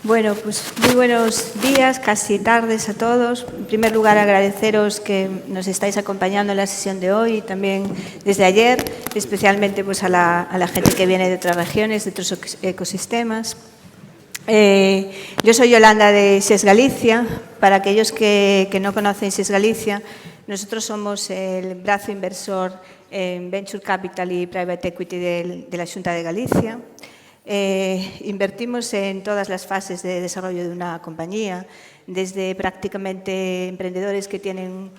Bueno, pues muy buenos días, casi tardes a todos. En primer lugar, agradeceros que nos estáis acompañando en la sesión de hoy y también desde ayer, especialmente pues a la gente que viene de otras regiones, de otros ecosistemas. Yo soy Yolanda de SES Galicia. Para aquellos que no conocen SES Galicia, nosotros somos el brazo inversor en Venture Capital y Private Equity de la Xunta de Galicia. Invertimos en todas las fases de desarrollo de una compañía, desde prácticamente emprendedores que tienen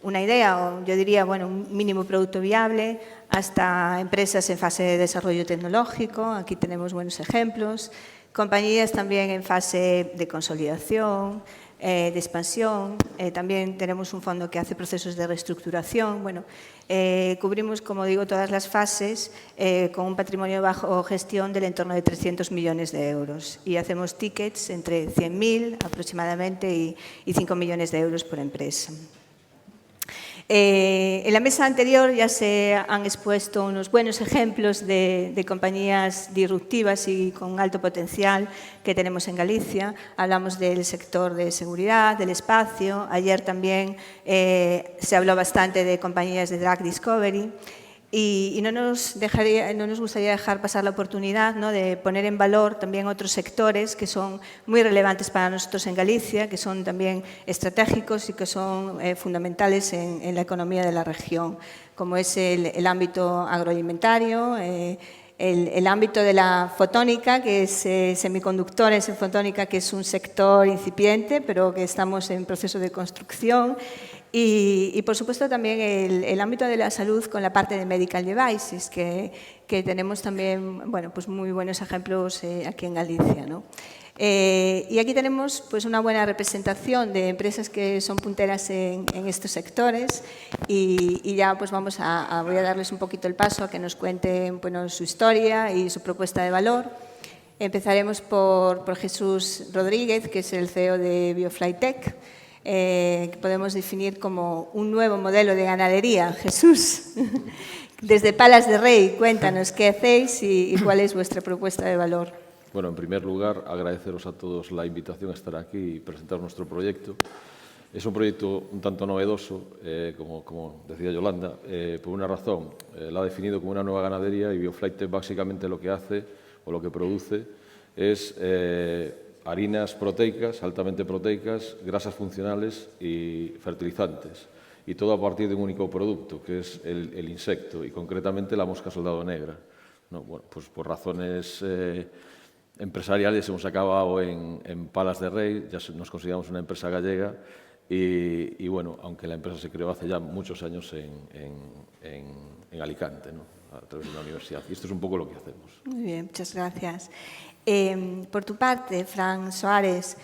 una idea, o yo diría, bueno, un mínimo producto viable, hasta empresas en fase de desarrollo tecnológico. Aquí tenemos buenos ejemplos. Compañías también en fase de consolidación, de expansión. También tenemos un fondo que hace procesos de reestructuración. Bueno, cubrimos, como digo, todas las fases con un patrimonio bajo gestión del entorno de 300 millones de euros. Y hacemos tickets entre 100.000 aproximadamente y 5 millones de euros por empresa. En la mesa anterior ya se han expuesto unos buenos ejemplos de compañías disruptivas y con alto potencial que tenemos en Galicia. Hablamos del sector de seguridad, del espacio. Ayer también se habló bastante de compañías de drug discovery. Y no nos gustaría dejar pasar la oportunidad, ¿no?, de poner en valor también otros sectores que son muy relevantes para nosotros en Galicia, que son también estratégicos y que son fundamentales en la economía de la región, como es el ámbito agroalimentario, el ámbito de la fotónica, que es semiconductores en fotónica, que es un sector incipiente, pero que estamos en proceso de construcción. Y por supuesto, también el ámbito de la salud con la parte de medical devices, que tenemos también, bueno, pues muy buenos ejemplos aquí en Galicia, ¿no? Y aquí tenemos pues una buena representación de empresas que son punteras en estos sectores y ya pues voy a darles un poquito el paso a que nos cuenten, bueno, su historia y su propuesta de valor. Empezaremos por Jesús Rodríguez, que es el CEO de Bioflytech, que podemos definir como un nuevo modelo de ganadería. Jesús, desde Palas de Rey, cuéntanos qué hacéis y cuál es vuestra propuesta de valor. Bueno, en primer lugar, agradeceros a todos la invitación a estar aquí y presentar nuestro proyecto. Es un proyecto un tanto novedoso, como decía Yolanda, por una razón. La ha definido como una nueva ganadería y Bioflytech básicamente lo que hace o lo que produce es harinas proteicas, altamente proteicas, grasas funcionales y fertilizantes. Y todo a partir de un único producto, que es el insecto, y concretamente la mosca soldado negra, ¿no? Bueno, pues por razones empresariales hemos acabado en Palas de Rey, ya nos consideramos una empresa gallega y bueno, aunque la empresa se creó hace ya muchos años en Alicante, ¿no?, a través de una universidad. Y esto es un poco lo que hacemos. Muy bien, muchas gracias. Por tu parte, Fran Soares,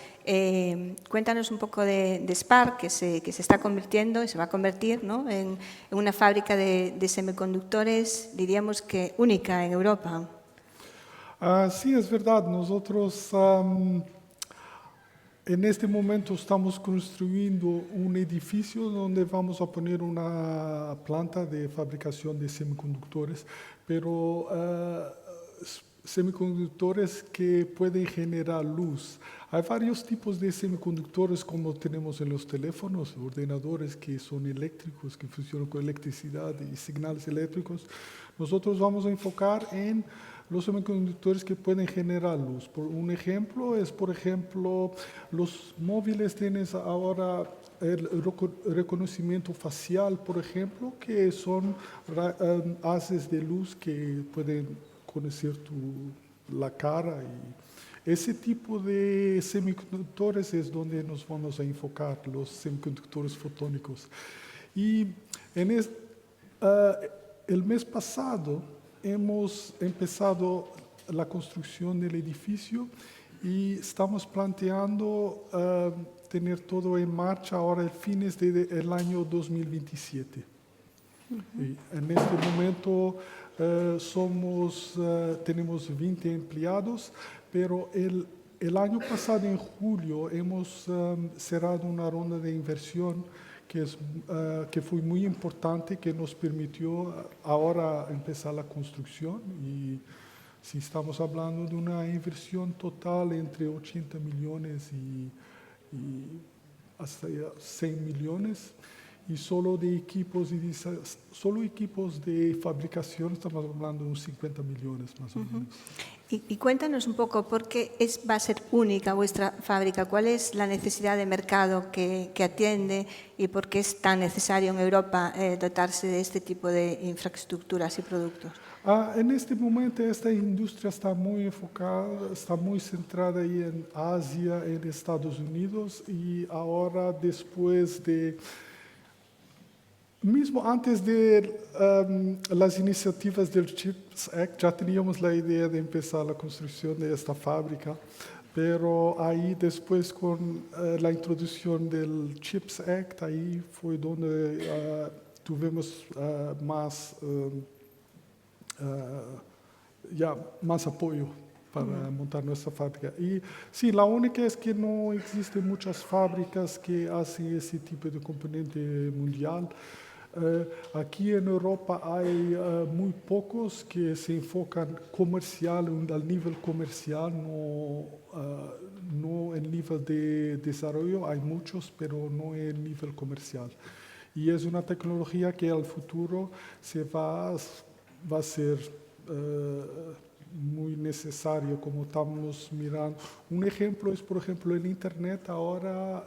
cuéntanos un poco de Spark, que se está convirtiendo y se va a convertir, ¿no?, en una fábrica de semiconductores, diríamos que única en Europa. Sí, es verdad. Nosotros en este momento estamos construyendo un edificio donde vamos a poner una planta de fabricación de semiconductores, pero semiconductores que pueden generar luz. Hay varios tipos de semiconductores como tenemos en los teléfonos, ordenadores que son eléctricos, que funcionan con electricidad y señales eléctricos. Nosotros vamos a enfocar en los semiconductores que pueden generar luz. Un ejemplo es, por ejemplo, los móviles tienen ahora el reconocimiento facial, por ejemplo, que son haces de luz que pueden conocer la cara. Y ese tipo de semiconductores es donde nos vamos a enfocar, los semiconductores fotónicos. Y el mes pasado hemos empezado la construcción del edificio y estamos planteando tener todo en marcha ahora a fines del año 2027. Y en este momento tenemos 20 empleados, pero el año pasado, en julio, hemos cerrado una ronda de inversión que fue muy importante, que nos permitió ahora empezar la construcción y Si estamos hablando de una inversión total entre 80 millones y hasta 100 millones, y solo de equipos de fabricación estamos hablando de unos 50 millones más o menos. Y cuéntanos un poco por qué va a ser única vuestra fábrica, cuál es la necesidad de mercado que atiende y por qué es tan necesario en Europa dotarse de este tipo de infraestructuras y productos. En este momento esta industria está muy enfocada, está muy centrada ahí en Asia, en Estados Unidos, y ahora después de... Mismo antes de las iniciativas del CHIPS Act, ya teníamos la idea de empezar la construcción de esta fábrica, pero ahí después con la introducción del CHIPS Act, ahí fue donde tuvimos más apoyo para montar nuestra fábrica. Y sí, la única es que no existen muchas fábricas que hacen ese tipo de componente mundial. Aquí en Europa hay muy pocos que se enfocan al nivel comercial, no en nivel de desarrollo. Hay muchos, pero no en nivel comercial. Y es una tecnología que al futuro va a ser muy necesario, como estamos mirando. Un ejemplo es, por ejemplo, el Internet ahora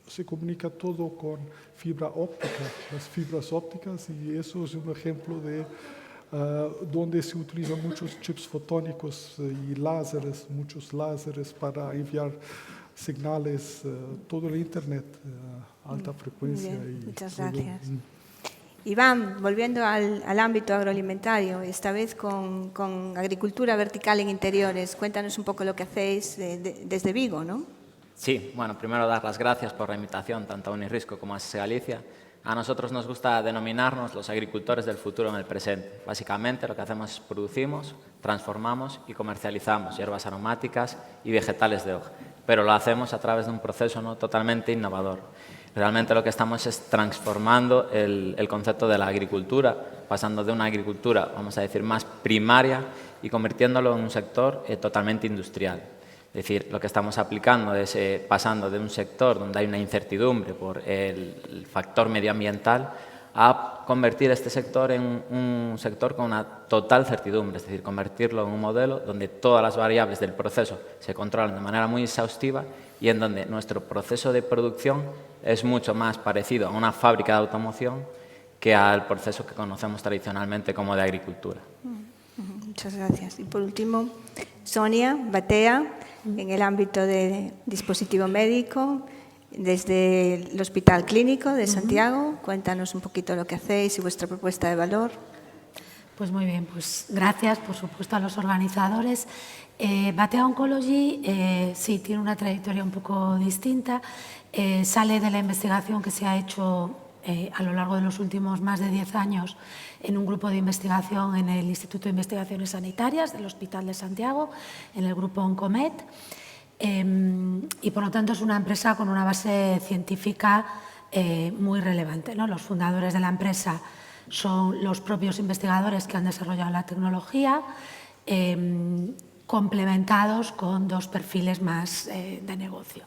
se comunica todo con fibra óptica, las fibras ópticas, y eso es un ejemplo de donde se utilizan muchos chips fotónicos y láseres, muchos láseres para enviar señales, todo el Internet, alta frecuencia. Muchas gracias. Iván, volviendo al ámbito agroalimentario, esta vez con agricultura vertical en interiores, cuéntanos un poco lo que hacéis desde Vigo, ¿no? Sí, bueno, primero dar las gracias por la invitación tanto a Unirrisco como a SES Galicia. A nosotros nos gusta denominarnos los agricultores del futuro en el presente. Básicamente lo que hacemos es producimos, transformamos y comercializamos hierbas aromáticas y vegetales de hoja, pero lo hacemos a través de un proceso no totalmente innovador. Realmente lo que estamos es transformando el concepto de la agricultura, pasando de una agricultura, vamos a decir, más primaria y convirtiéndolo en un sector totalmente industrial. Es decir, lo que estamos aplicando es pasando de un sector donde hay una incertidumbre por el factor medioambiental a convertir este sector en un sector con una total certidumbre, es decir, convertirlo en un modelo donde todas las variables del proceso se controlan de manera muy exhaustiva y en donde nuestro proceso de producción es mucho más parecido a una fábrica de automoción que al proceso que conocemos tradicionalmente como de agricultura. Muchas gracias. Y por último, Sonia Batea, en el ámbito de dispositivo médico, desde el Hospital Clínico de Santiago. Cuéntanos un poquito lo que hacéis y vuestra propuesta de valor. Pues muy bien, pues gracias, por supuesto, a los organizadores. Batea Oncology sí tiene una trayectoria un poco distinta. Sale de la investigación que se ha hecho a lo largo de los últimos más de 10 años en un grupo de investigación en el Instituto de Investigaciones Sanitarias del Hospital de Santiago, en el grupo Oncomed, y por lo tanto es una empresa con una base científica muy relevante, ¿no? Los fundadores de la empresa son los propios investigadores que han desarrollado la tecnología, complementados con dos perfiles más de negocio.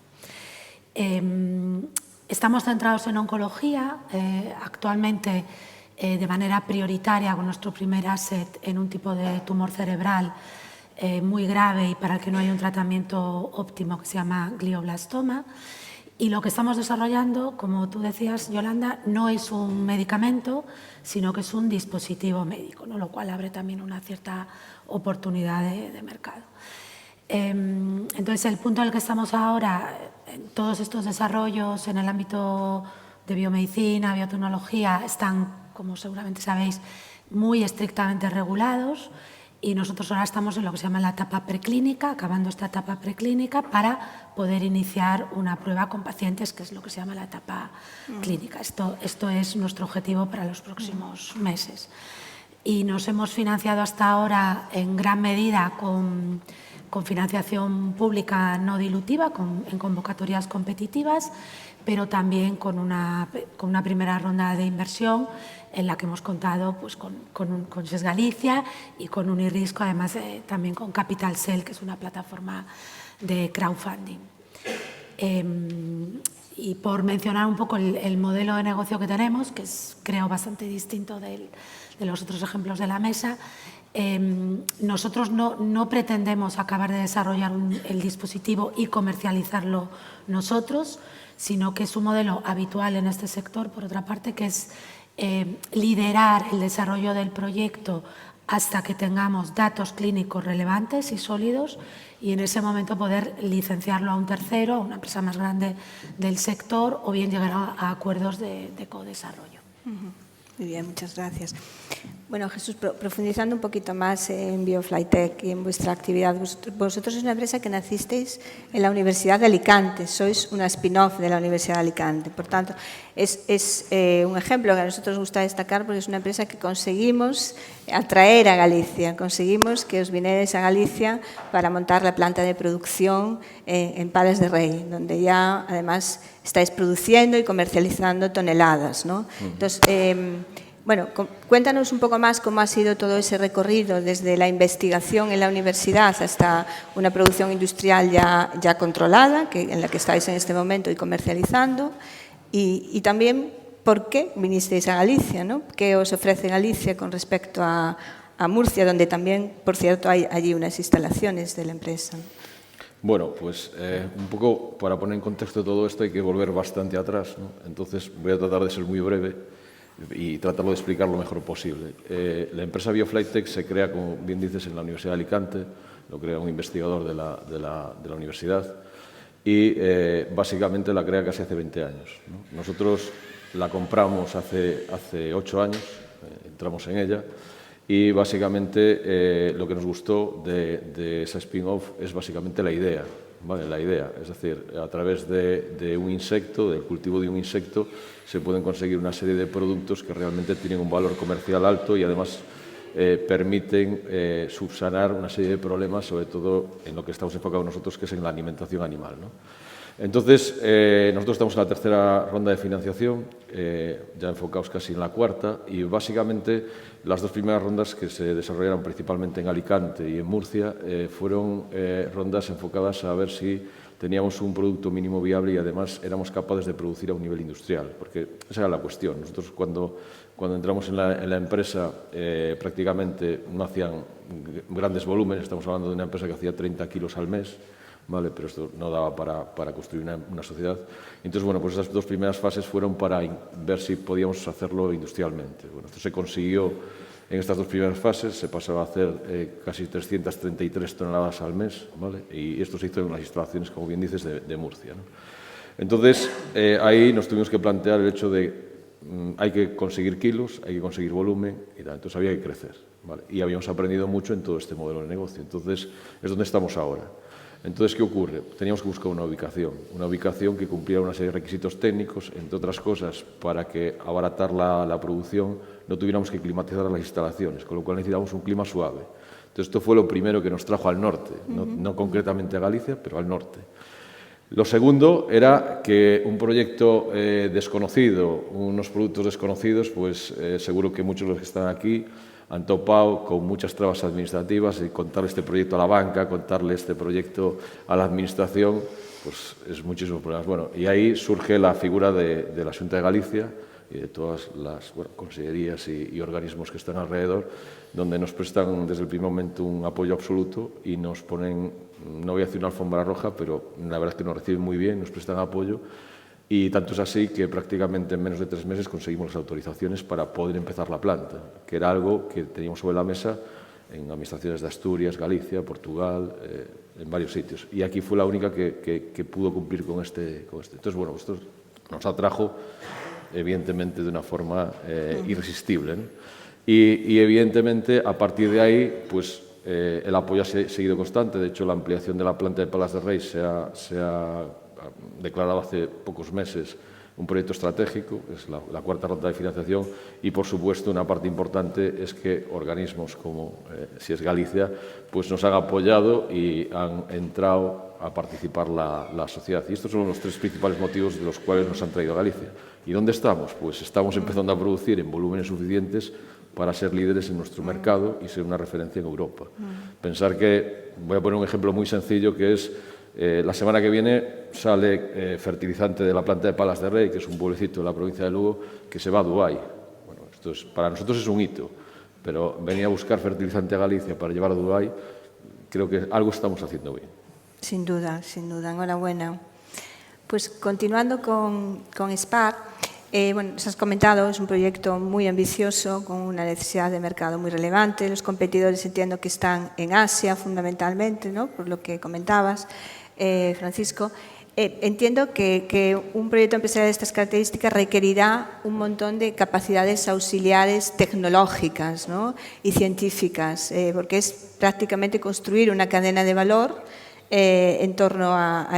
Estamos centrados en oncología, actualmente de manera prioritaria con nuestro primer asset en un tipo de tumor cerebral muy grave y para el que no hay un tratamiento óptimo que se llama glioblastoma. Y lo que estamos desarrollando, como tú decías, Yolanda, no es un medicamento, sino que es un dispositivo médico, ¿no? Lo cual abre también una cierta oportunidad de mercado. Entonces, el punto en el que estamos ahora, todos estos desarrollos en el ámbito de biomedicina, biotecnología, están, como seguramente sabéis, muy estrictamente regulados y nosotros ahora estamos en lo que se llama la etapa preclínica, acabando esta etapa preclínica para poder iniciar una prueba con pacientes, que es lo que se llama la etapa clínica. Esto es nuestro objetivo para los próximos meses. y nos hemos financiado hasta ahora en gran medida con financiación pública no dilutiva, en convocatorias competitivas, pero también con una primera ronda de inversión en la que hemos contado pues, con SES Galicia y con Unirrisco, además también con Capital Cell, que es una plataforma de crowdfunding. Y por mencionar un poco el modelo de negocio que tenemos, que es, creo, bastante distinto de los otros ejemplos de la mesa, nosotros no pretendemos acabar de desarrollar el dispositivo y comercializarlo nosotros, sino que es un modelo habitual en este sector, por otra parte, que es liderar el desarrollo del proyecto hasta que tengamos datos clínicos relevantes y sólidos y en ese momento poder licenciarlo a un tercero, a una empresa más grande del sector o bien llegar a acuerdos de codesarrollo. Muy bien, muchas gracias. Bueno, Jesús, profundizando un poquito más en BioFlyTech y en vuestra actividad, vosotros sois una empresa que nacisteis en la Universidad de Alicante, sois una spin-off de la Universidad de Alicante. Por tanto, es un ejemplo que a nosotros nos gusta destacar porque es una empresa que conseguimos atraer a Galicia, conseguimos que os vinierais a Galicia para montar la planta de producción en Palas de Rei, donde ya además estáis produciendo y comercializando toneladas, ¿no? Entonces, bueno, cuéntanos un poco más cómo ha sido todo ese recorrido desde la investigación en la universidad hasta una producción industrial ya controlada, en la que estáis en este momento y comercializando, y también por qué vinisteis a Galicia, ¿no? ¿Qué os ofrece Galicia con respecto a Murcia, donde también, por cierto, hay allí unas instalaciones de la empresa? Bueno, pues un poco para poner en contexto todo esto hay que volver bastante atrás, ¿no? Entonces voy a tratar de ser muy breve y tratarlo de explicar lo mejor posible. La empresa BioFlyTech se crea, como bien dices, en la Universidad de Alicante, lo crea un investigador de la universidad y básicamente la crea casi hace 20 años, ¿no? Nosotros la compramos hace 8 años, entramos en ella y básicamente lo que nos gustó de esa spin-off es básicamente la idea, ¿vale? La idea, es decir, a través de un insecto, del cultivo de un insecto, se pueden conseguir una serie de productos que realmente tienen un valor comercial alto y además permiten subsanar una serie de problemas, sobre todo en lo que estamos enfocados nosotros, que es en la alimentación animal, ¿no? Entonces, nosotros estamos en la tercera ronda de financiación, ya enfocados casi en la cuarta, y básicamente las dos primeras rondas que se desarrollaron principalmente en Alicante y en Murcia fueron rondas enfocadas a ver si teníamos un producto mínimo viable y además éramos capaces de producir a un nivel industrial, porque esa era la cuestión. Nosotros cuando entramos en la empresa prácticamente no hacían grandes volúmenes, estamos hablando de una empresa que hacía 30 kilos al mes, ¿vale? Pero esto no daba para construir una sociedad. Entonces, bueno, pues esas dos primeras fases fueron para ver si podíamos hacerlo industrialmente. Bueno, esto se consiguió en estas dos primeras fases, se pasaba a hacer casi 333 toneladas al mes, ¿vale? Y esto se hizo en las instalaciones, como bien dices, de Murcia, ¿no? Entonces, ahí nos tuvimos que plantear el hecho de hay que conseguir kilos, hay que conseguir volumen y tal. Entonces había que crecer, ¿vale? Y habíamos aprendido mucho en todo este modelo de negocio. Entonces, es donde estamos ahora. Entonces, ¿qué ocurre? Teníamos que buscar una ubicación que cumpliera una serie de requisitos técnicos, entre otras cosas, para que abaratar la producción no tuviéramos que climatizar las instalaciones, con lo cual necesitábamos un clima suave. Entonces, esto fue lo primero que nos trajo al norte, no concretamente a Galicia, pero al norte. Lo segundo era que un proyecto desconocido, unos productos desconocidos, pues seguro que muchos de los que están aquí han topado con muchas trabas administrativas y contarle este proyecto a la banca, contarle este proyecto a la administración, pues es muchísimos problemas. Bueno, y ahí surge la figura de la Xunta de Galicia y de todas las consellerías y organismos que están alrededor, donde nos prestan desde el primer momento un apoyo absoluto y nos ponen, no voy a decir una alfombra roja, pero la verdad es que nos reciben muy bien, nos prestan apoyo. Y tanto es así que prácticamente en menos de 3 meses conseguimos las autorizaciones para poder empezar la planta, que era algo que teníamos sobre la mesa en administraciones de Asturias, Galicia, Portugal, en varios sitios. Y aquí fue la única que pudo cumplir con este. Entonces, bueno, esto nos atrajo, evidentemente, de una forma irresistible, ¿no? Y, evidentemente, a partir de ahí, pues el apoyo ha seguido constante. De hecho, la ampliación de la planta de Palas de Rei se ha declarado hace pocos meses un proyecto estratégico, es la cuarta ronda de financiación, y por supuesto una parte importante es que organismos como si es Galicia pues nos han apoyado y han entrado a participar la sociedad. Y estos son los tres principales motivos de los cuales nos han traído a Galicia. ¿Y dónde estamos? Pues estamos empezando a producir en volúmenes suficientes para ser líderes en nuestro mercado y ser una referencia en Europa. Pensar que, voy a poner un ejemplo muy sencillo, que es la semana que viene sale fertilizante de la planta de Palas de Rey, que es un pueblecito de la provincia de Lugo, que se va a Dubái. Bueno, esto para nosotros es un hito, pero venir a buscar fertilizante a Galicia para llevar a Dubái, creo que algo estamos haciendo bien. Sin duda, enhorabuena. Pues continuando con SPAR, bueno, nos has comentado, es un proyecto muy ambicioso, con una necesidad de mercado muy relevante. Los competidores entiendo que están en Asia fundamentalmente, ¿no? Por lo que comentabas, Francisco. Entiendo que un proyecto empresarial de estas características requerirá un montón de capacidades auxiliares tecnológicas, ¿no? Y científicas, porque es prácticamente construir una cadena de valor en torno a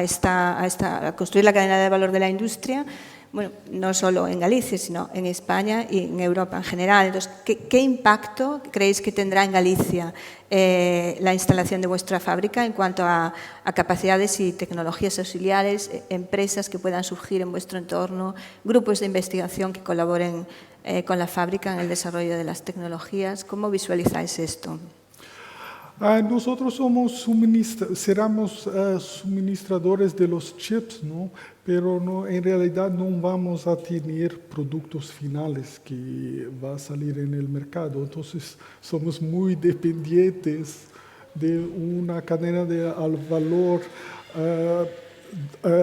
construir la cadena de valor de la industria, bueno, no solo en Galicia, sino en España y en Europa en general. Entonces, ¿qué impacto creéis que tendrá en Galicia la instalación de vuestra fábrica en cuanto a capacidades y tecnologías auxiliares, empresas que puedan surgir en vuestro entorno, grupos de investigación que colaboren con la fábrica en el desarrollo de las tecnologías? ¿Cómo visualizáis esto? Nosotros seremos suministradores de los chips, ¿no? Pero no, en realidad no vamos a tener productos finales que va a salir en el mercado. Entonces somos muy dependientes de una cadena de valor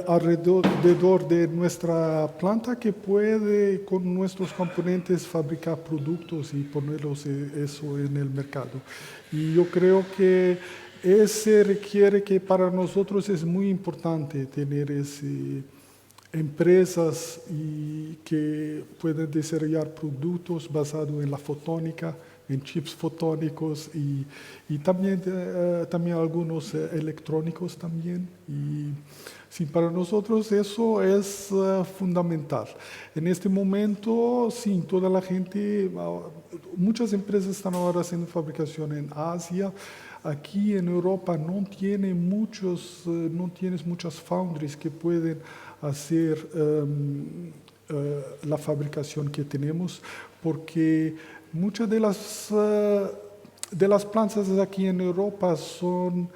alrededor de nuestra planta que puede con nuestros componentes fabricar productos y ponerlos eso en el mercado. Y yo creo que ese requiere que para nosotros es muy importante tener empresas que pueden desarrollar productos basados en la fotónica, en chips fotónicos y también algunos electrónicos también. Y sí, para nosotros eso es fundamental. En este momento, sí, toda la gente, muchas empresas están ahora haciendo fabricación en Asia. Aquí en Europa no tienes muchas foundries que pueden hacer la fabricación que tenemos, porque muchas de las plantas aquí en Europa son,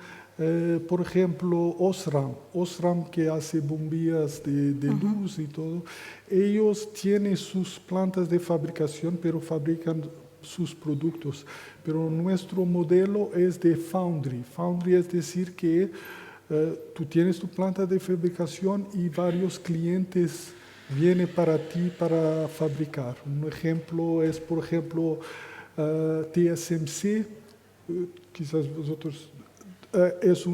por ejemplo, Osram que hace bombillas de luz y todo. Ellos tienen sus plantas de fabricación, pero fabrican sus productos. Pero nuestro modelo es de foundry. Foundry es decir que tú tienes tu planta de fabricación y varios clientes vienen para ti para fabricar. Un ejemplo es, por ejemplo, TSMC, quizás vosotros, es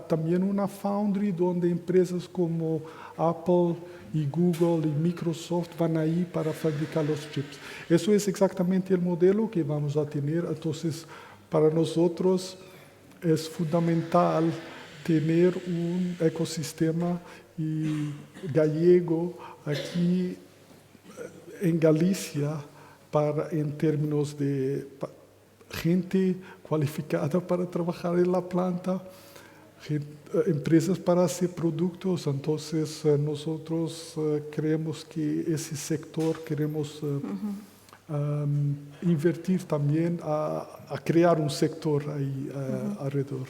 también una foundry donde empresas como Apple y Google y Microsoft van ahí para fabricar los chips. Eso es exactamente el modelo que vamos a tener. Entonces, para nosotros es fundamental tener un ecosistema gallego aquí en Galicia en términos de gente cualificada para trabajar en la planta, empresas para hacer productos. Entonces nosotros creemos que ese sector queremos invertir también a crear un sector ahí alrededor.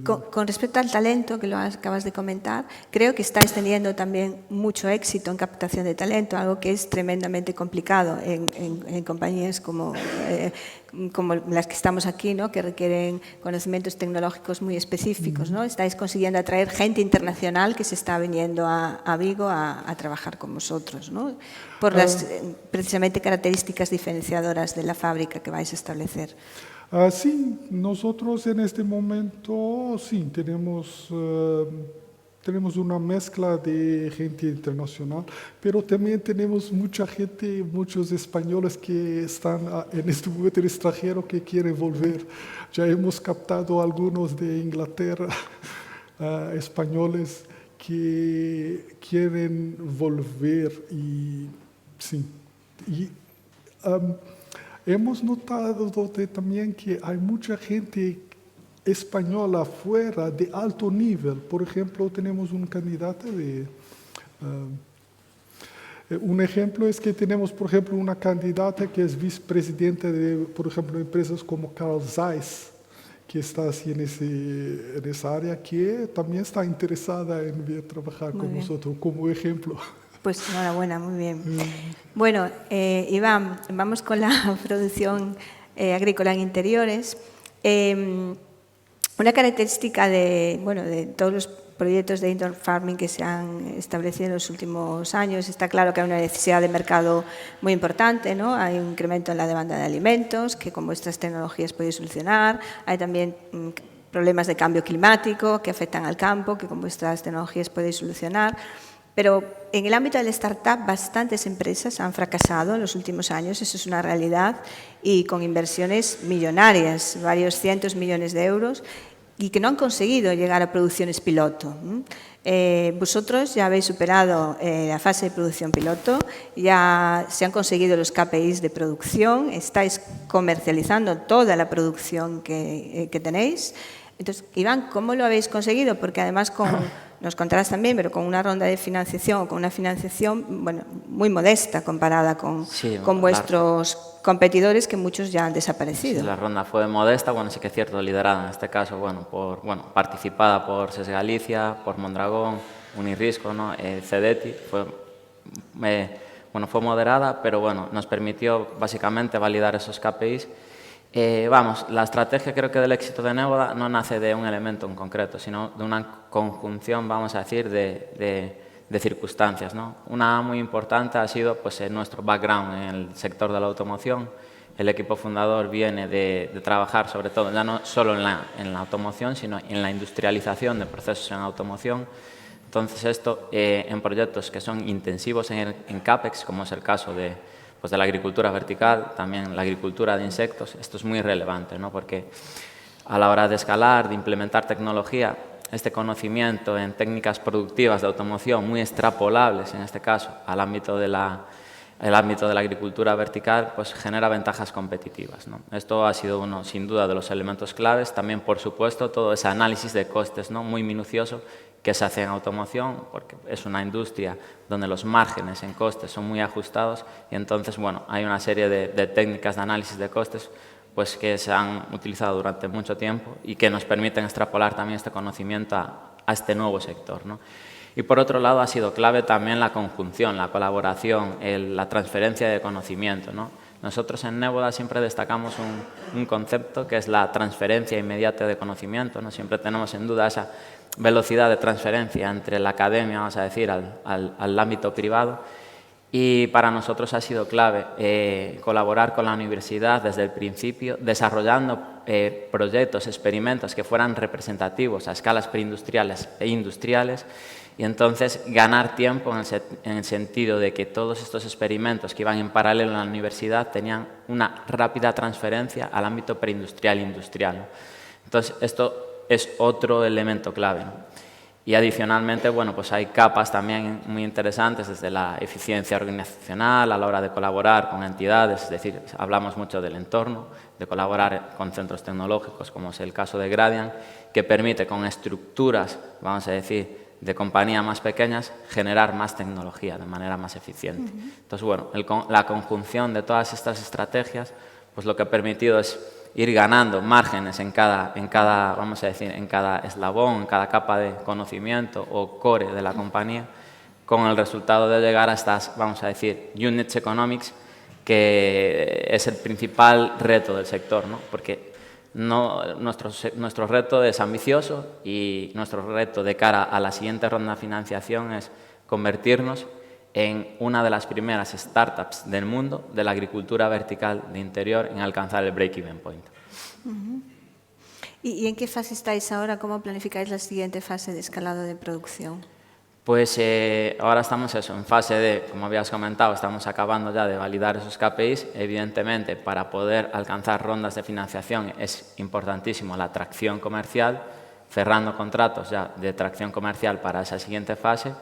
Con respecto al talento, que lo acabas de comentar, creo que estáis teniendo también mucho éxito en captación de talento, algo que es tremendamente complicado en compañías como las que estamos aquí, ¿no? Que requieren conocimientos tecnológicos muy específicos, ¿no? Estáis consiguiendo atraer gente internacional que se está viniendo a Vigo a trabajar con vosotros, ¿no? Por las precisamente características diferenciadoras de la fábrica que vais a establecer. Sí, nosotros en este momento sí tenemos una mezcla de gente internacional, pero también tenemos mucha gente, muchos españoles que están en este momento en el extranjero que quieren volver. Ya hemos captado algunos de Inglaterra, españoles que quieren volver y sí. Y hemos notado también que hay mucha gente española afuera de alto nivel. Por ejemplo, tenemos un candidato un ejemplo es que tenemos, por ejemplo, una candidata que es vicepresidenta de, por ejemplo, empresas como Carl Zeiss, que está así en esa área, que también está interesada en trabajar con nosotros como ejemplo. Pues enhorabuena, muy bien. Bueno, Iván, vamos con la producción agrícola en interiores. Una característica de todos los proyectos de indoor farming que se han establecido en los últimos años, está claro que hay una necesidad de mercado muy importante, ¿no? Hay un incremento en la demanda de alimentos que con vuestras tecnologías podéis solucionar. Hay también problemas de cambio climático que afectan al campo que con vuestras tecnologías podéis solucionar. Pero en el ámbito del startup, bastantes empresas han fracasado en los últimos años, eso es una realidad, y con inversiones millonarias, varios cientos millones de euros, y que no han conseguido llegar a producciones piloto. Vosotros ya habéis superado la fase de producción piloto, ya se han conseguido los KPIs de producción, estáis comercializando toda la producción que tenéis. Entonces, Iván, ¿cómo lo habéis conseguido? Porque además nos contarás también, pero con una ronda de financiación, con una financiación muy modesta comparada con vuestros competidores, que muchos ya han desaparecido. Sí, la ronda fue modesta, sí que es cierto, liderada en este caso, participada por SES Galicia, por Mondragón, Unirrisco, ¿no? Cedeti, fue moderada, pero nos permitió básicamente validar esos KPIs. La estrategia creo que del éxito de Néboda no nace de un elemento en concreto, sino de una conjunción, vamos a decir, de circunstancias, ¿no? Una muy importante ha sido nuestro background en el sector de la automoción. El equipo fundador viene de trabajar sobre todo, ya no solo en la automoción, sino en la industrialización de procesos en automoción. Entonces esto en proyectos que son intensivos en CAPEX, como es el caso de la agricultura vertical, también la agricultura de insectos, esto es muy relevante, ¿no? Porque a la hora de escalar, de implementar tecnología, este conocimiento en técnicas productivas de automoción muy extrapolables, en este caso, al ámbito de la agricultura vertical, genera ventajas competitivas, ¿no? Esto ha sido uno, sin duda, de los elementos claves. También, por supuesto, todo ese análisis de costes, ¿no? Muy minucioso que se hace en automoción, porque es una industria donde los márgenes en costes son muy ajustados y entonces, hay una serie de técnicas de análisis de costes que se han utilizado durante mucho tiempo y que nos permiten extrapolar también este conocimiento a este nuevo sector, ¿no? Y por otro lado ha sido clave también la conjunción, la colaboración, la transferencia de conocimiento, ¿no? Nosotros en Néboda siempre destacamos un concepto que es la transferencia inmediata de conocimiento, ¿no? Siempre tenemos en duda esa velocidad de transferencia entre la academia, vamos a decir, al ámbito privado. Y para nosotros ha sido clave colaborar con la universidad desde el principio, desarrollando proyectos, experimentos que fueran representativos a escalas preindustriales e industriales, y entonces ganar tiempo en el sentido de que todos estos experimentos que iban en paralelo en la universidad tenían una rápida transferencia al ámbito preindustrial e industrial. Entonces, esto es otro elemento clave, ¿no? Y adicionalmente, hay capas también muy interesantes desde la eficiencia organizacional a la hora de colaborar con entidades, es decir, hablamos mucho del entorno, de colaborar con centros tecnológicos, como es el caso de Gradiant, que permite con estructuras, vamos a decir, de compañía más pequeñas, generar más tecnología de manera más eficiente. Entonces, la conjunción de todas estas estrategias, lo que ha permitido es ir ganando márgenes en cada eslabón, en cada capa de conocimiento o core de la compañía, con el resultado de llegar a estas, units economics, que es el principal reto del sector, ¿no? Porque nuestro reto es ambicioso y nuestro reto de cara a la siguiente ronda de financiación es convertirnos en una de las primeras startups del mundo de la agricultura vertical de interior en alcanzar el break-even point. ¿Y en qué fase estáis ahora? ¿Cómo planificáis la siguiente fase de escalado de producción? Ahora estamos en fase de, como habías comentado, estamos acabando ya de validar esos KPIs. Evidentemente, para poder alcanzar rondas de financiación es importantísimo la atracción comercial. cerrando contratos ya de tracción comercial para esa siguiente fase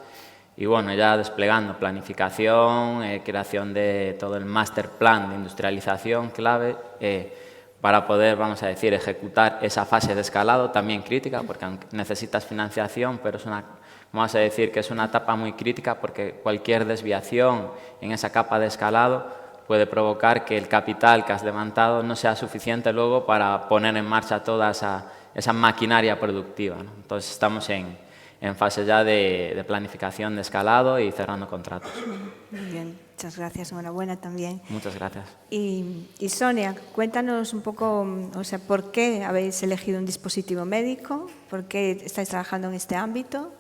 y bueno, ya desplegando planificación, creación de todo el master plan de industrialización clave para poder, vamos a decir, ejecutar esa fase de escalado también crítica, porque necesitas financiación, pero es una, vamos a decir que es una etapa muy crítica porque cualquier desviación en esa capa de escalado puede provocar que el capital que has levantado no sea suficiente luego para poner en marcha toda esa maquinaria productiva, ¿no? Entonces estamos en fase ya de planificación de escalado y cerrando contratos. Muy bien, muchas gracias, enhorabuena también. Muchas gracias. Y Sonia, cuéntanos un poco, o sea, ¿por qué habéis elegido un dispositivo médico? ¿Por qué estáis trabajando en este ámbito?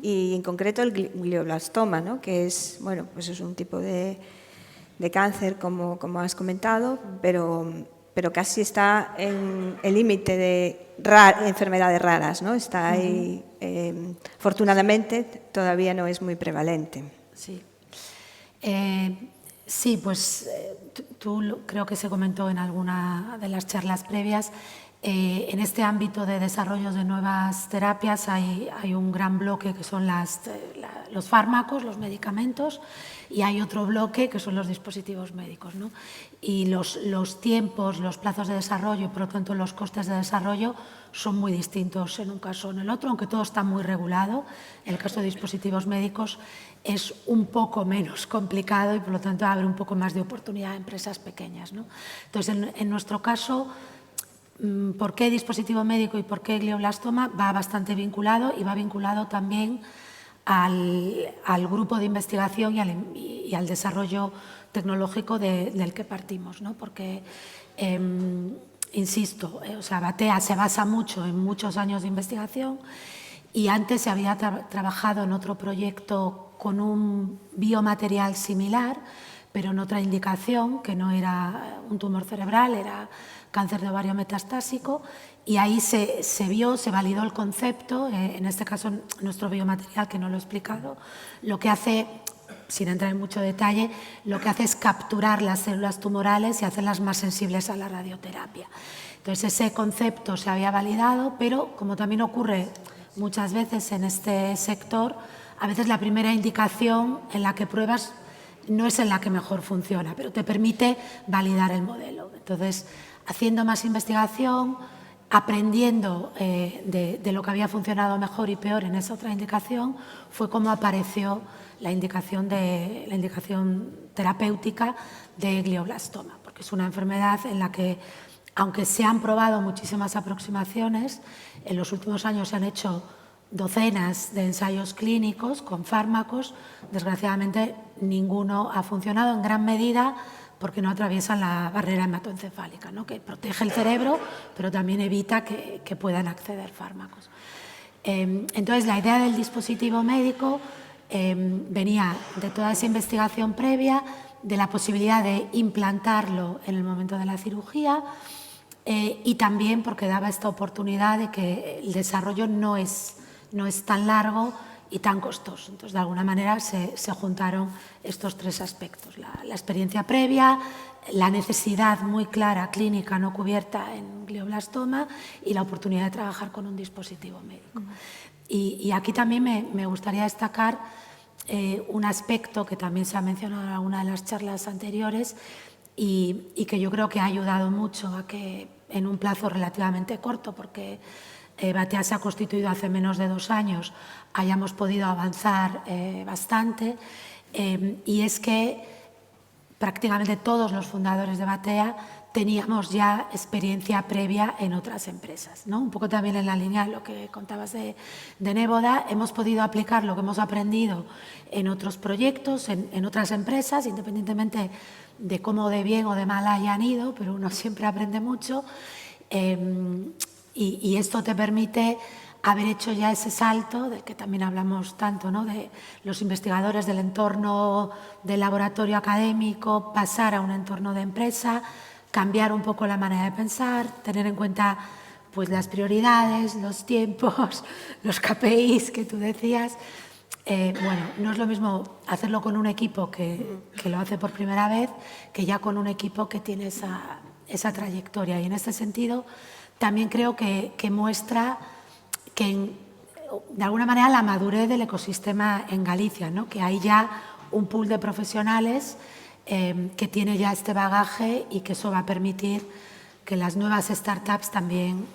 Y en concreto el glioblastoma, ¿no? Que es, bueno, pues es un tipo de cáncer, como has comentado, pero casi está en el límite de enfermedades raras, ¿no? Está ahí, afortunadamente, todavía no es muy prevalente. Sí. Sí, pues tú creo que se comentó en alguna de las charlas previas. En este ámbito de desarrollo de nuevas terapias hay un gran bloque que son los fármacos, los medicamentos, y hay otro bloque que son los dispositivos médicos, ¿no? Y los tiempos, los plazos de desarrollo y por lo tanto los costes de desarrollo son muy distintos en un caso o en el otro, aunque todo está muy regulado. En el caso de dispositivos médicos es un poco menos complicado y por lo tanto abre un poco más de oportunidad a empresas pequeñas, ¿no? Entonces, en nuestro caso, ¿por qué dispositivo médico y por qué glioblastoma? Va bastante vinculado y va vinculado también al grupo de investigación y al desarrollo tecnológico del que partimos, ¿no? Porque, insisto, o sea, Batea se basa mucho en muchos años de investigación y antes se había trabajado en otro proyecto con un biomaterial similar, pero en otra indicación, que no era un tumor cerebral, era cáncer de ovario metastásico, y ahí se validó el concepto, en este caso nuestro biomaterial, que no lo he explicado, lo que hace, sin entrar en mucho detalle, lo que hace es capturar las células tumorales y hacerlas más sensibles a la radioterapia. Entonces ese concepto se había validado, pero como también ocurre muchas veces en este sector, a veces la primera indicación en la que pruebas no es en la que mejor funciona, pero te permite validar el modelo. Entonces, haciendo más investigación, aprendiendo de lo que había funcionado mejor y peor en esa otra indicación, fue como apareció la indicación terapéutica de glioblastoma, porque es una enfermedad en la que, aunque se han probado muchísimas aproximaciones, en los últimos años se han hecho docenas de ensayos clínicos con fármacos, desgraciadamente ninguno ha funcionado en gran medida porque no atraviesan la barrera hematoencefálica, ¿no? Que protege el cerebro, pero también evita que puedan acceder fármacos. Entonces, la idea del dispositivo médico venía de toda esa investigación previa, de la posibilidad de implantarlo en el momento de la cirugía y también porque daba esta oportunidad de que el desarrollo no es tan largo y tan costoso. Entonces, de alguna manera, se juntaron estos tres aspectos. La experiencia previa, la necesidad muy clara clínica no cubierta en glioblastoma y la oportunidad de trabajar con un dispositivo médico. Y aquí también me gustaría destacar un aspecto que también se ha mencionado en alguna de las charlas anteriores y que yo creo que ha ayudado mucho a que en un plazo relativamente corto, porque Batea se ha constituido hace menos de 2 años, hayamos podido avanzar bastante, y es que prácticamente todos los fundadores de Batea teníamos ya experiencia previa en otras empresas, ¿no? Un poco también en la línea de lo que contabas de Néboda, hemos podido aplicar lo que hemos aprendido en otros proyectos, en otras empresas, independientemente de cómo de bien o de mal hayan ido, pero uno siempre aprende mucho. Y esto te permite haber hecho ya ese salto, del que también hablamos tanto, ¿no? De los investigadores del entorno del laboratorio académico, pasar a un entorno de empresa, cambiar un poco la manera de pensar, tener en cuenta pues, las prioridades, los tiempos, los KPIs que tú decías. Bueno, no es lo mismo hacerlo con un equipo que lo hace por primera vez que ya con un equipo que tiene esa trayectoria. Y en este sentido, también creo que muestra que de alguna manera la madurez del ecosistema en Galicia, ¿no? Que hay ya un pool de profesionales que tiene ya este bagaje y que eso va a permitir que las nuevas startups también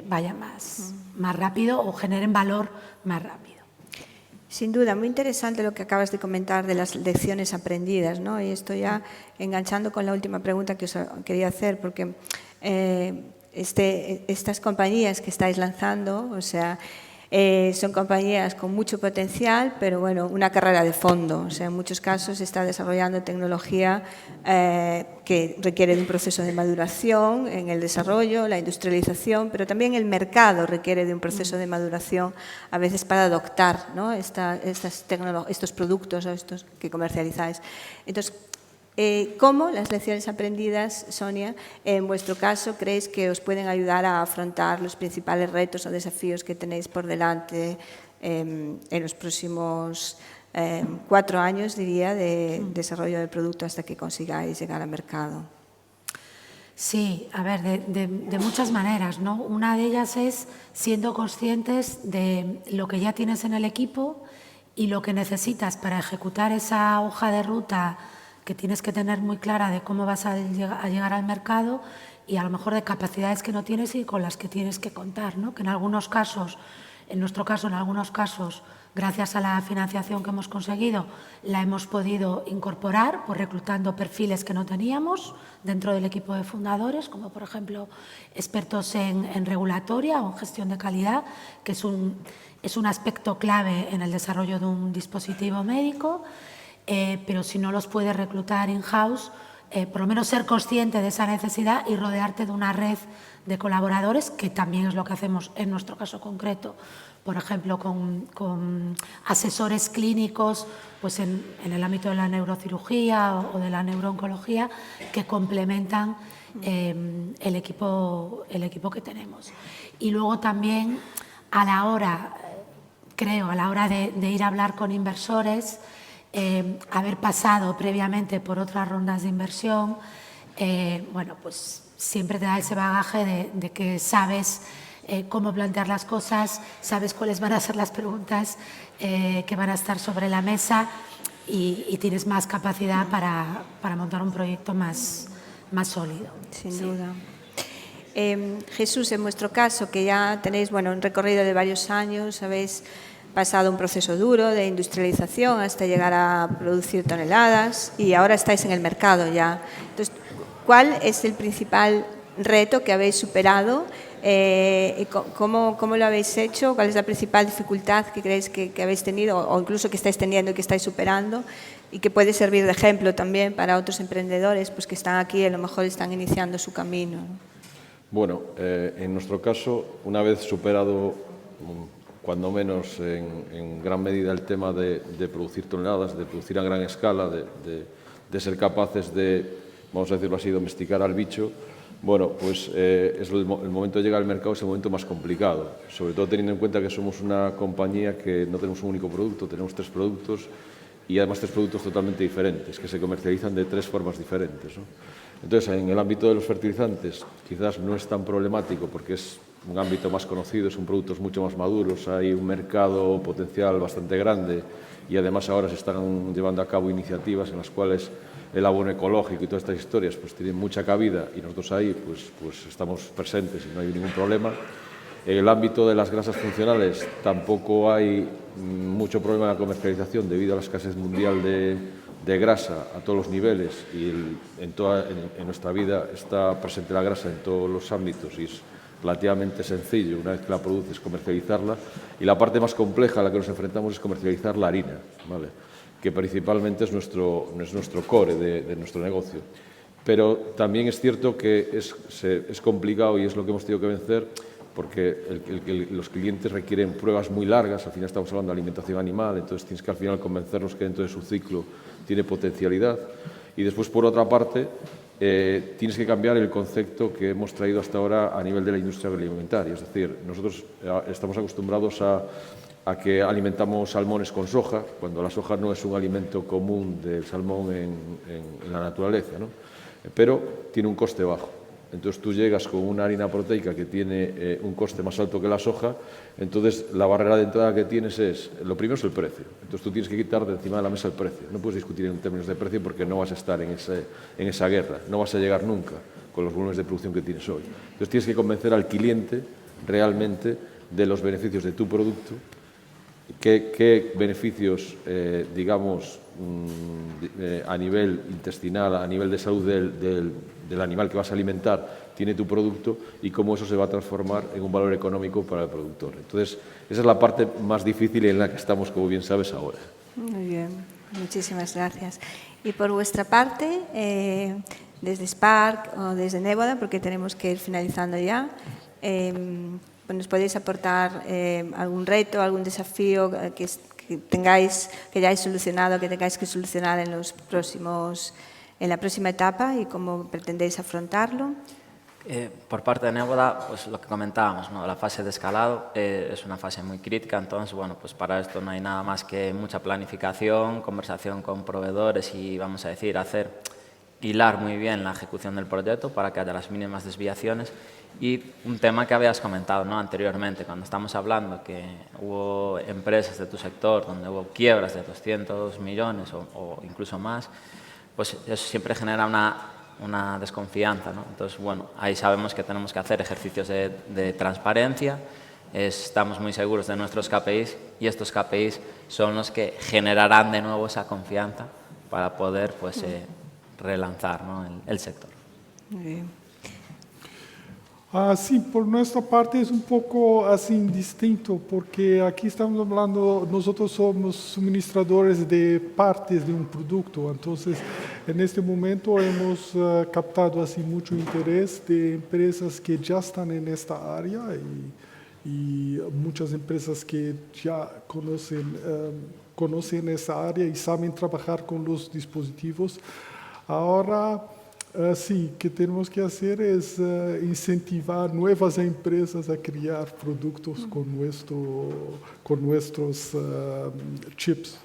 vayan más rápido o generen valor más rápido. Sin duda, muy interesante lo que acabas de comentar de las lecciones aprendidas, ¿no? Y estoy ya enganchando con la última pregunta que os quería hacer, porque estas compañías que estáis lanzando, o sea, son compañías con mucho potencial, pero bueno, una carrera de fondo. O sea, en muchos casos se está desarrollando tecnología que requiere de un proceso de maduración en el desarrollo, la industrialización, pero también el mercado requiere de un proceso de maduración a veces para adoptar, ¿no? estos productos o estos que comercializáis. Entonces, ¿cómo las lecciones aprendidas, Sonia, en vuestro caso, creéis que os pueden ayudar a afrontar los principales retos o desafíos que tenéis por delante en los próximos 4 años, diría, de desarrollo del producto hasta que consigáis llegar al mercado? Sí, a ver, de muchas maneras, ¿no? Una de ellas es siendo conscientes de lo que ya tienes en el equipo y lo que necesitas para ejecutar esa hoja de ruta que tienes que tener muy clara de cómo vas a llegar al mercado y a lo mejor de capacidades que no tienes y con las que tienes que contar, ¿no? Que en algunos casos, en nuestro caso, en algunos casos, gracias a la financiación que hemos conseguido, la hemos podido incorporar pues reclutando perfiles que no teníamos dentro del equipo de fundadores, como por ejemplo expertos en regulatoria o en gestión de calidad, que es un aspecto clave en el desarrollo de un dispositivo médico. Pero si no los puedes reclutar in-house, por lo menos ser consciente de esa necesidad y rodearte de una red de colaboradores, que también es lo que hacemos en nuestro caso concreto, por ejemplo, con asesores clínicos pues en el ámbito de la neurocirugía o de la neurooncología, que complementan el equipo que tenemos. Y luego también a la hora de ir a hablar con inversores, haber pasado previamente por otras rondas de inversión, bueno, pues siempre te da ese bagaje de que sabes cómo plantear las cosas, sabes cuáles van a ser las preguntas que van a estar sobre la mesa y tienes más capacidad para montar un proyecto más sólido. Sin duda. Jesús, en vuestro caso, que ya tenéis un recorrido de varios años, habéis pasado un proceso duro de industrialización hasta llegar a producir toneladas y ahora estáis en el mercado ya. Entonces, ¿cuál es el principal reto que habéis superado? ¿Cómo lo habéis hecho? ¿Cuál es la principal dificultad que creéis que habéis tenido o incluso que estáis teniendo y que estáis superando y que puede servir de ejemplo también para otros emprendedores pues, que están aquí y a lo mejor están iniciando su camino? Bueno, en nuestro caso, una vez superado cuando menos en gran medida el tema de producir toneladas, de producir a gran escala, de ser capaces de, vamos a decirlo así, domesticar al bicho, bueno, pues el momento de llegar al mercado es el momento más complicado, sobre todo teniendo en cuenta que somos una compañía que no tenemos un único producto, tenemos 3 productos y además 3 productos totalmente diferentes, que se comercializan de 3 formas diferentes, ¿no? Entonces, en el ámbito de los fertilizantes quizás no es tan problemático porque es un ámbito más conocido, son productos mucho más maduros, hay un mercado potencial bastante grande y además ahora se están llevando a cabo iniciativas en las cuales el abono ecológico y todas estas historias pues tienen mucha cabida y nosotros ahí pues estamos presentes y no hay ningún problema. En el ámbito de las grasas funcionales tampoco hay mucho problema en la comercialización debido a la escasez mundial de grasa a todos los niveles y en nuestra vida está presente la grasa en todos los ámbitos y es relativamente sencillo, una vez que la produces, comercializarla. Y la parte más compleja a la que nos enfrentamos es comercializar la harina, ¿vale? Que principalmente es nuestro core de nuestro negocio. Pero también es cierto que es complicado y es lo que hemos tenido que vencer porque los clientes requieren pruebas muy largas, al final estamos hablando de alimentación animal, entonces tienes que al final convencerlos que dentro de su ciclo tiene potencialidad. Y después, por otra parte, tienes que cambiar el concepto que hemos traído hasta ahora a nivel de la industria agroalimentaria. Es decir, nosotros estamos acostumbrados a que alimentamos salmones con soja, cuando la soja no es un alimento común del salmón en la naturaleza, ¿no? Pero tiene un coste bajo. Entonces tú llegas con una harina proteica que tiene un coste más alto que la soja, entonces la barrera de entrada que tienes es, lo primero es el precio. Entonces tú tienes que quitar de encima de la mesa el precio. No puedes discutir en términos de precio porque no vas a estar en esa guerra, no vas a llegar nunca con los volúmenes de producción que tienes hoy. Entonces tienes que convencer al cliente realmente de los beneficios de tu producto, qué beneficios, digamos, a nivel intestinal, a nivel de salud del animal que vas a alimentar, tiene tu producto y cómo eso se va a transformar en un valor económico para el productor. Entonces, esa es la parte más difícil en la que estamos, como bien sabes, ahora. Muy bien, muchísimas gracias. Y por vuestra parte, desde Spark o desde Néboda, porque tenemos que ir finalizando ya, pues nos podéis aportar algún reto, algún desafío que tengáis, que ya hayáis solucionado, que tengáis que solucionar en la próxima etapa y cómo pretendéis afrontarlo. Por parte de Néboda, pues lo que comentábamos, ¿no? La fase de escalado es una fase muy crítica, entonces, bueno, pues para esto no hay nada más que mucha planificación, conversación con proveedores y, vamos a decir, hilar muy bien la ejecución del proyecto para que haya las mínimas desviaciones. Y un tema que habías comentado, ¿no? Anteriormente, cuando estamos hablando que hubo empresas de tu sector donde hubo quiebras de 200 millones o incluso más, pues eso siempre genera una desconfianza, ¿no? Entonces, bueno, ahí sabemos que tenemos que hacer ejercicios de transparencia, estamos muy seguros de nuestros KPIs y estos KPIs son los que generarán de nuevo esa confianza para poder, pues, relanzar, ¿no? el sector. Muy bien. Sí, por nuestra parte es un poco así distinto, porque aquí estamos hablando, nosotros somos suministradores de partes de un producto, entonces en este momento hemos captado así mucho interés de empresas que ya están en esta área y muchas empresas que ya conocen esa área y saben trabajar con los dispositivos. Ahora, sí, que tenemos que hacer es incentivar nuevas empresas a crear productos con nuestros chips.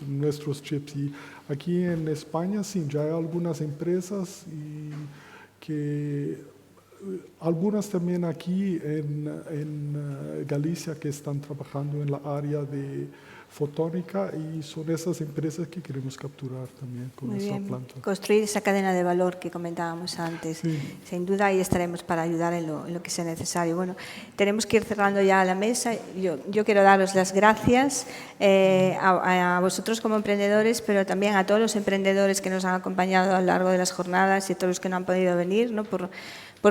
Y aquí en España, sí, ya hay algunas empresas algunas también aquí en Galicia que están trabajando en la área de fotónica y son esas empresas que queremos capturar también con Muy esta bien. planta. Construir esa cadena de valor que comentábamos antes. Sí. Sin duda ahí estaremos para ayudar en lo que sea necesario. Bueno, tenemos que ir cerrando ya la mesa. Yo quiero daros las gracias a vosotros como emprendedores, pero también a todos los emprendedores que nos han acompañado a lo largo de las jornadas y a todos los que no han podido venir, ¿no? Por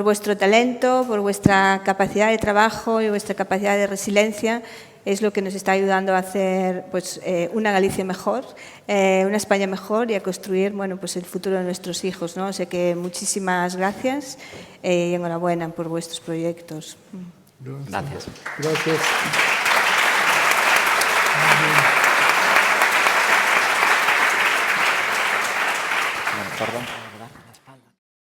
vuestro talento, por vuestra capacidad de trabajo y vuestra capacidad de resiliencia. Es lo que nos está ayudando a hacer, pues, una Galicia mejor, una España mejor y a construir, bueno, pues el futuro de nuestros hijos, ¿no? O sea que muchísimas gracias y enhorabuena por vuestros proyectos. Gracias. Gracias. Perdón.